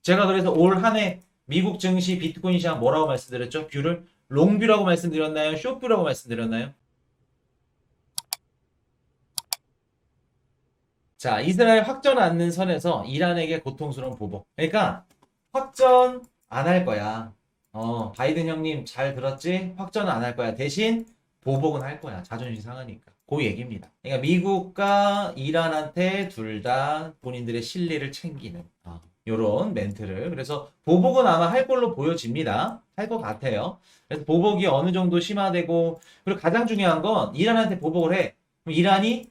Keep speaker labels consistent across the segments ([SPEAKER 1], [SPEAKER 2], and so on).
[SPEAKER 1] 제가 그래서 올 한 해 미국 증시 비트코인 시장 뭐라고 말씀드렸죠? 뷰를 롱뷰라고 말씀드렸나요? 숏뷰라고 말씀드렸나요? 자, 이스라엘 확전 않는 선에서 이란에게 고통스러운 보복. 그러니까 확전 안 할 거야. 바이든 형님 잘 들었지? 확전은 안 할 거야. 대신 보복은 할 거야. 자존심 상하니까. 그 얘기입니다. 그러니까 미국과 이란한테 둘 다 본인들의 신뢰를 챙기는 요런 멘트를. 그래서 보복은 아마 할 걸로 보여집니다. 할 것 같아요. 그래서 보복이 어느 정도 심화되고, 그리고 가장 중요한 건 이란한테 보복을 해. 그럼 이란이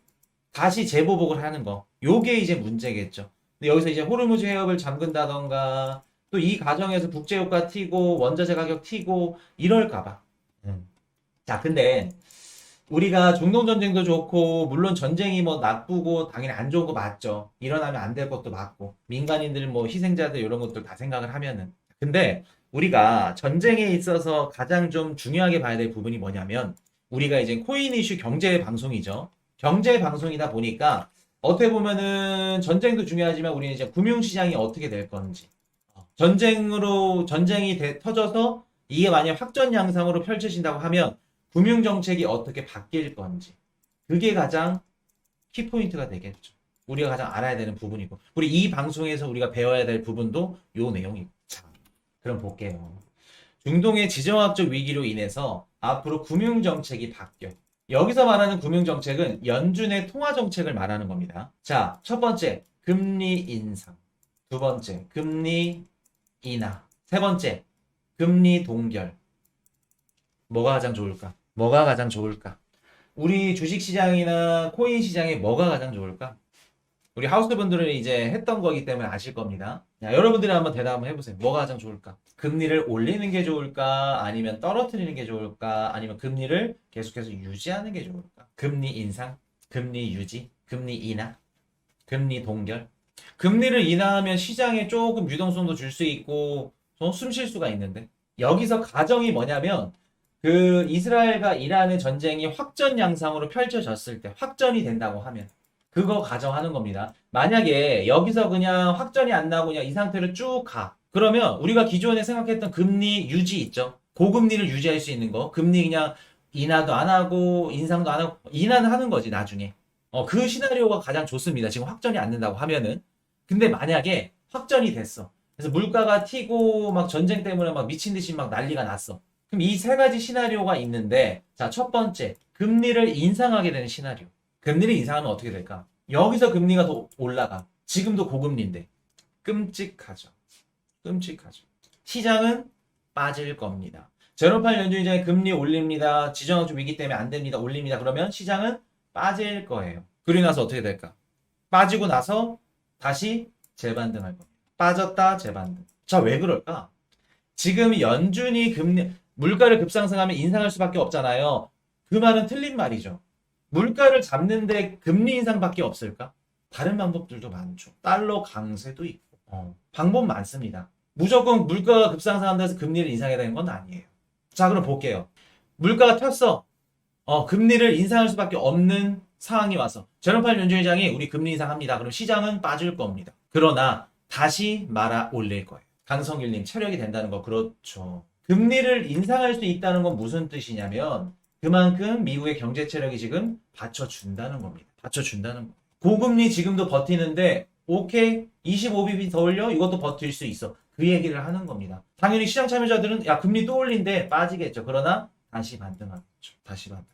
[SPEAKER 1] 다시 재보복을 하는 거. 요게 이제 문제겠죠. 근데 여기서 이제 호르무즈 해협을 잠근다던가 또 이 과정에서 국제유가 튀고 원자재 가격 튀고 이럴까봐. 자, 근데 우리가 중동 전쟁도 좋고 물론 전쟁이 뭐 나쁘고 당연히 안 좋은 거 맞죠. 일어나면 안 될 것도 맞고 민간인들 뭐 희생자들 이런 것들 다 생각을 하면은. 근데 우리가 전쟁에 있어서 가장 좀 중요하게 봐야 될 부분이 뭐냐면 우리가 이제 코인 이슈 경제 방송이죠. 경제 방송이다 보니까 어떻게 보면은 전쟁도 중요하지만 우리는 이제 금융시장이 어떻게 될 건지 전쟁이 터져서 이게 만약 확전 양상으로 펼쳐진다고 하면 금융정책이 어떻게 바뀔 건지 그게 가장 키포인트가 되겠죠. 우리가 가장 알아야 되는 부분이고 우리 이 방송에서 우리가 배워야 될 부분도 요 내용입니다. 자, 그럼 볼게요. 중동의 지정학적 위기로 인해서 앞으로 금융정책이 바뀌어. 여기서 말하는 금융정책은 연준의 통화정책을 말하는 겁니다. 자, 첫 번째, 금리 인상. 두 번째, 금리 인하. 세 번째, 금리 동결. 뭐가 가장 좋을까? 뭐가 가장 좋을까? 우리 주식시장이나 코인 시장에 뭐가 가장 좋을까? 우리 하우스분들은 이제 했던 거기 때문에 아실 겁니다. 자, 여러분들이 한번 대답 한번 해보세요. 뭐가 가장 좋을까? 금리를 올리는 게 좋을까? 아니면 떨어뜨리는 게 좋을까? 아니면 금리를 계속해서 유지하는 게 좋을까? 금리 인상, 금리 유지, 금리 인하, 금리 동결. 금리를 인하하면 시장에 조금 유동성도 줄 수 있고 숨 쉴 수가 있는데 여기서 가정이 뭐냐면 그 이스라엘과 이란의 전쟁이 확전 양상으로 펼쳐졌을 때 확전이 된다고 하면 그거 가정하는 겁니다. 만약에 여기서 그냥 확전이 안 나고 그냥 이 상태로 쭉 가. 그러면 우리가 기존에 생각했던 금리 유지 있죠. 고금리를 유지할 수 있는 거. 금리 그냥 인하도 안 하고 인상도 안 하고 인하는 하는 거지 나중에. 그 시나리오가 가장 좋습니다. 지금 확전이 안 된다고 하면은. 근데 만약에 확전이 됐어. 그래서 물가가 튀고 막 전쟁 때문에 막 미친 듯이 막 난리가 났어. 그럼 이 세 가지 시나리오가 있는데 자, 첫 번째. 금리를 인상하게 되는 시나리오. 금리를 인상하면 어떻게 될까? 여기서 금리가 더 올라가. 지금도 고금리인데. 끔찍하죠. 끔찍하죠. 시장은 빠질 겁니다. 제로팔 연준이자의 금리 올립니다. 지정학적 위기 때문에 안 됩니다. 올립니다. 그러면 시장은 빠질 거예요. 그리고 나서 어떻게 될까? 빠지고 나서 다시 재반등할 겁니다. 빠졌다 재반등. 자, 왜 그럴까? 지금 연준이 물가를 급상승하면 인상할 수밖에 없잖아요. 그 말은 틀린 말이죠. 물가를 잡는데 금리 인상밖에 없을까? 다른 방법들도 많죠. 달러 강세도 있고. 방법 많습니다. 무조건 물가가 급상승한다 해서 금리를 인상해야 되는 건 아니에요. 자, 그럼 볼게요. 물가가 튀었어. 금리를 인상할 수밖에 없는 상황이 와서 제롬팔 연준의장이 우리 금리 인상합니다. 그럼 시장은 빠질 겁니다. 그러나 다시 말아 올릴 거예요. 강성길님 체력이 된다는 거 그렇죠. 금리를 인상할 수 있다는 건 무슨 뜻이냐면 그만큼 미국의 경제 체력이 지금 받쳐준다는 겁니다. 받쳐준다는 거. 고금리 지금도 버티는데 오케이 25bp 더 올려 이것도 버틸 수 있어. 그 얘기를 하는 겁니다. 당연히 시장 참여자들은 야 금리 또 올린대 빠지겠죠. 그러나 다시 반등하겠죠. 다시 반등.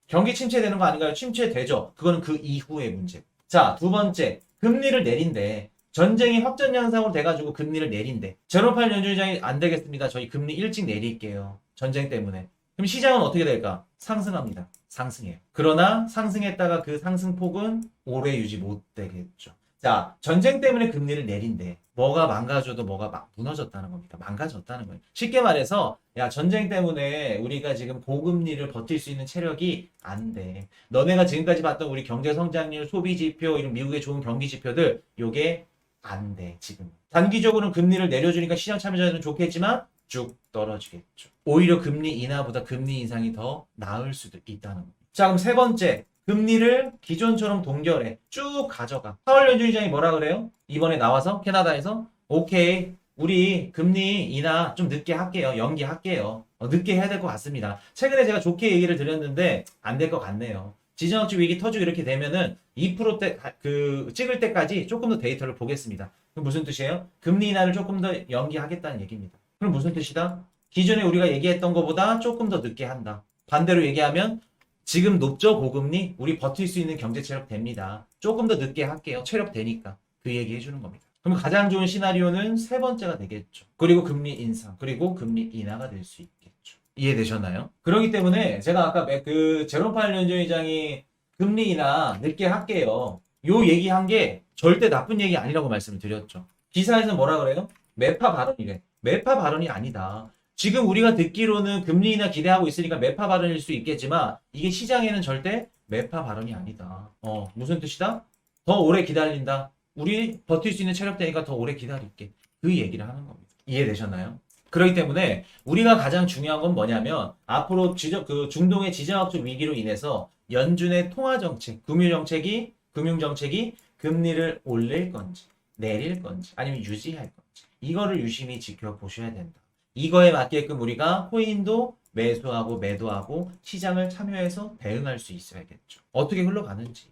[SPEAKER 1] 경기 침체되는 거 아닌가요? 침체되죠. 그거는 그 이후의 문제. 자, 두 번째. 금리를 내린대. 전쟁이 확전 양상으로 돼가지고 금리를 내린대. 제로팔 연준의장이 안 되겠습니다. 저희 금리 일찍 내릴게요. 전쟁 때문에. 그럼 시장은 어떻게 될까? 상승합니다. 상승해요. 그러나 상승했다가 그 상승폭은 오래 유지 못 되겠죠. 자, 전쟁 때문에 금리를 내린대. 뭐가 망가져도 뭐가 막 무너졌다는 겁니다. 망가졌다는 거예요. 쉽게 말해서 야 전쟁 때문에 우리가 지금 고금리를 버틸 수 있는 체력이 안 돼. 너네가 지금까지 봤던 우리 경제 성장률, 소비 지표, 이런 미국의 좋은 경기 지표들 요게 안 돼. 지금. 단기적으로는 금리를 내려주니까 시장 참여자들은 좋겠지만 쭉 떨어지겠죠. 오히려 금리 인하보다 금리 인상이 더 나을 수도 있다는 겁니다. 자, 그럼 세 번째. 금리를 기존처럼 동결해. 쭉 가져가. 파월 연준의장이 뭐라 그래요? 이번에 나와서 캐나다에서 오케이 우리 금리 인하 좀 늦게 할게요. 연기할게요. 늦게 해야 될 것 같습니다. 최근에 제가 좋게 얘기를 드렸는데 안 될 것 같네요. 지정학적 위기 터지고 이렇게 되면은 2%대 찍을 때까지 조금 더 데이터를 보겠습니다. 그럼 무슨 뜻이에요? 금리 인하를 조금 더 연기하겠다는 얘기입니다. 그럼 무슨 뜻이다? 기존에 우리가 얘기했던 것보다 조금 더 늦게 한다. 반대로 얘기하면 지금 높죠 고금리? 우리 버틸 수 있는 경제 체력 됩니다. 조금 더 늦게 할게요. 체력 되니까. 그 얘기 해주는 겁니다. 그럼 가장 좋은 시나리오는 세 번째가 되겠죠. 그리고 금리 인상, 그리고 금리 인하가 될 수 있겠죠. 이해되셨나요? 그렇기 때문에 제가 아까 제롬 파웰 연준의장이 금리 인하 늦게 할게요. 요 얘기한 게 절대 나쁜 얘기 아니라고 말씀을 드렸죠. 기사에서 뭐라 그래요? 매파 발언이래. 매파 발언이 아니다. 지금 우리가 듣기로는 금리 인하 기대하고 있으니까 매파 발언일 수 있겠지만 이게 시장에는 절대 매파 발언이 아니다. 무슨 뜻이다? 더 오래 기다린다. 우리 버틸 수 있는 체력 되니까 더 오래 기다릴게. 그 얘기를 하는 겁니다. 이해되셨나요? 그렇기 때문에 우리가 가장 중요한 건 뭐냐면 앞으로 중동의 지정학적 위기로 인해서 연준의 통화정책, 금융정책이 금리를 올릴 건지 내릴 건지 아니면 유지할 건지 이거를 유심히 지켜보셔야 된다. 이거에 맞게끔 우리가 코인도 매수하고 매도하고 시장을 참여해서 대응할 수 있어야겠죠. 어떻게 흘러가는지.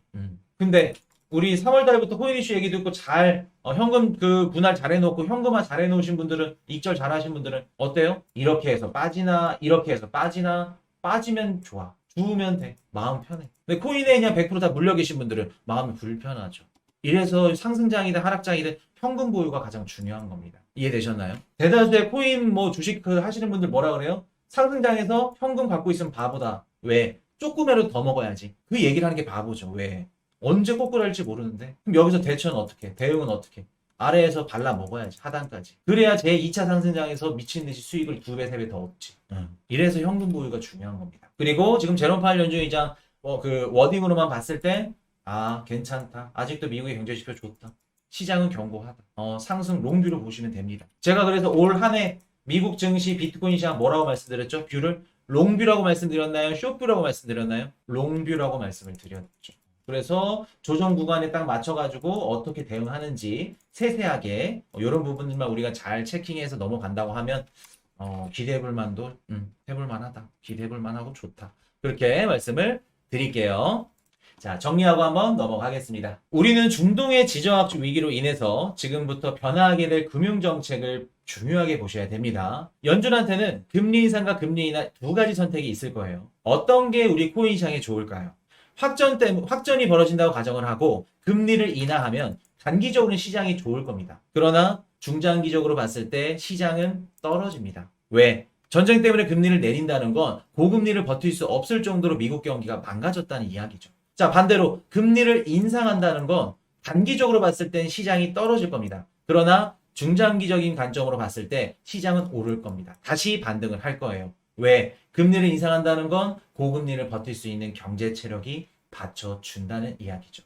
[SPEAKER 1] 근데 우리 3월 달부터 코인 이슈 얘기 듣고 잘 현금 분할 잘 해놓고 현금화 잘 해놓으신 분들은 익절 잘 하신 분들은 어때요? 이렇게 해서 빠지나 이렇게 해서 빠지나 빠지면 좋아. 주우면 돼. 마음 편해. 근데 코인에 그냥 100%다 물려 계신 분들은 마음이 불편하죠. 이래서 상승장이든 하락장이든 현금 보유가 가장 중요한 겁니다. 이해되셨나요? 대다수의 코인 주식 하시는 분들 뭐라 그래요? 상승장에서 현금 갖고 있으면 바보다. 왜? 조금이라도 더 먹어야지. 그 얘기를 하는 게 바보죠. 왜? 언제 꼬꾸랄지 모르는데. 그럼 여기서 대처는 어떻게? 대응은 어떻게? 아래에서 발라 먹어야지. 하단까지. 그래야 제 2차 상승장에서 미친 듯이 수익을 2배, 3배 더 얻지. 이래서 현금 보유가 중요한 겁니다. 그리고 지금 제롬 파웰 연준의장 워딩으로만 봤을 때 괜찮다. 아직도 미국의 경제지표 좋다. 시장은 견고하다. 상승 롱뷰로 보시면 됩니다. 제가 그래서 올 한 해 미국 증시 비트코인 시장 뭐라고 말씀드렸죠? 뷰를 롱뷰라고 말씀드렸나요? 숏뷰라고 말씀드렸나요? 롱뷰라고 말씀을 드렸죠. 그래서 조정 구간에 딱 맞춰가지고 어떻게 대응하는지 세세하게 이런 부분들만 우리가 잘 체킹해서 넘어간다고 하면 기대해볼 만도 해볼 만하다. 기대해볼 만하고 좋다. 그렇게 말씀을 드릴게요. 자, 정리하고 한번 넘어가겠습니다. 우리는 중동의 지정학적 위기로 인해서 지금부터 변화하게 될 금융정책을 중요하게 보셔야 됩니다. 연준한테는 금리 인상과 금리 인하 두 가지 선택이 있을 거예요. 어떤 게 우리 코인 시장에 좋을까요? 확전이 벌어진다고 가정을 하고 금리를 인하하면 단기적으로는 시장이 좋을 겁니다. 그러나 중장기적으로 봤을 때 시장은 떨어집니다. 왜? 전쟁 때문에 금리를 내린다는 건 고금리를 버틸 수 없을 정도로 미국 경기가 망가졌다는 이야기죠. 자, 반대로 금리를 인상한다는 건 단기적으로 봤을 땐 시장이 떨어질 겁니다. 그러나 중장기적인 관점으로 봤을 때 시장은 오를 겁니다. 다시 반등을 할 거예요. 왜? 금리를 인상한다는 건 고금리를 버틸 수 있는 경제 체력이 받쳐준다는 이야기죠.